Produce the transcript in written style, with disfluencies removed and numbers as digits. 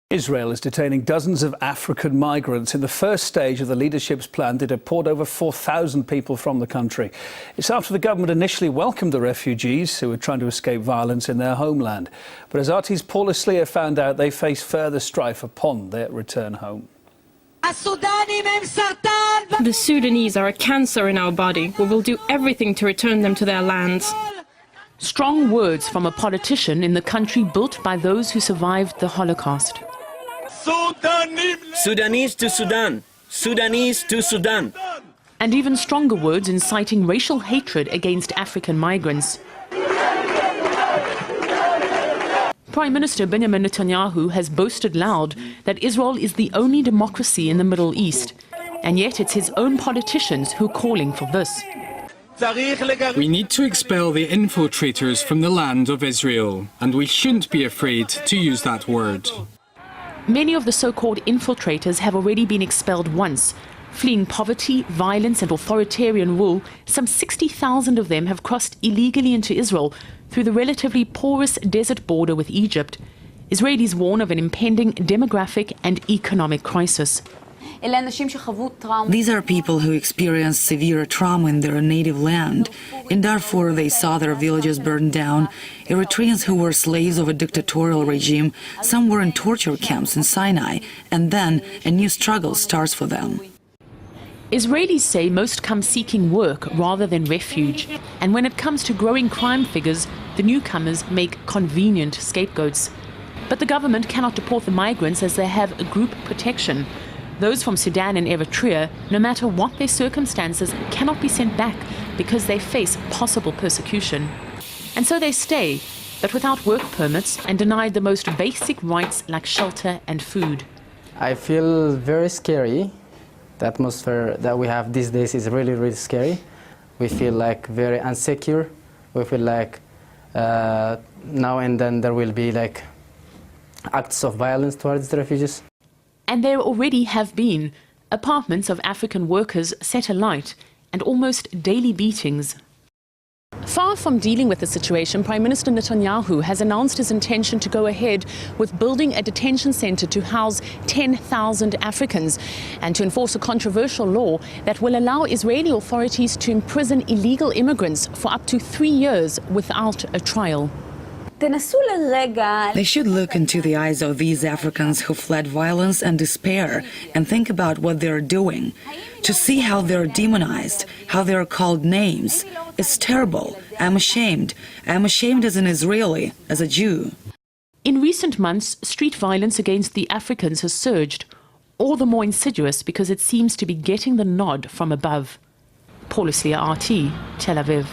Israel is detaining dozens of African migrants in the first stage of the leadership's plan to deport over 4,000 people from the country. It's after the government initially welcomed the refugees who were trying to escape violence in their homeland. But as RT's Paul Aslia found out, they face further strife upon their return home. The Sudanese are a cancer in our body. We will do everything to return them to their lands. Strong words from a politician in the country built by those who survived the Holocaust. Sudanese to Sudan, Sudanese to Sudan. And even stronger words inciting racial hatred against African migrants. Prime Minister Benjamin Netanyahu has boasted loud that Israel is the only democracy in the Middle East. And yet it's his own politicians who are calling for this. We need to expel the infiltrators from the land of Israel, and we shouldn't be afraid to use that word. Many of the so-called infiltrators have already been expelled once. Fleeing poverty, violence and authoritarian rule, some 60,000 of them have crossed illegally into Israel through the relatively porous desert border with Egypt. Israelis warn of an impending demographic and economic crisis. These are people who experienced severe trauma in their native land. In Darfur, they saw their villages burned down. Eritreans who were slaves of a dictatorial regime, some were in torture camps in Sinai, and then a new struggle starts for them. Israelis say most come seeking work rather than refuge. And when it comes to growing crime figures, the newcomers make convenient scapegoats. But the government cannot deport the migrants as they have a group protection. Those from Sudan and Eritrea, no matter what their circumstances, cannot be sent back because they face possible persecution. And so they stay, but without work permits and denied the most basic rights like shelter and food. I feel very scary. The atmosphere that we have these days is really, really scary. We feel like very insecure. We feel like now and then there will be like acts of violence towards the refugees. And there already have been apartments of African workers set alight and almost daily beatings. Far from dealing with the situation, Prime Minister Netanyahu has announced his intention to go ahead with building a detention center to house 10,000 Africans and to enforce a controversial law that will allow Israeli authorities to imprison illegal immigrants for up to 3 years without a trial. They should look into the eyes of these Africans who fled violence and despair and think about what they're doing. To see how they're demonized, how they're called names. It's terrible. I'm ashamed. I'm ashamed as an Israeli, as a Jew. In recent months, street violence against the Africans has surged, all the more insidious because it seems to be getting the nod from above. Paul Aslia, RT, Tel Aviv.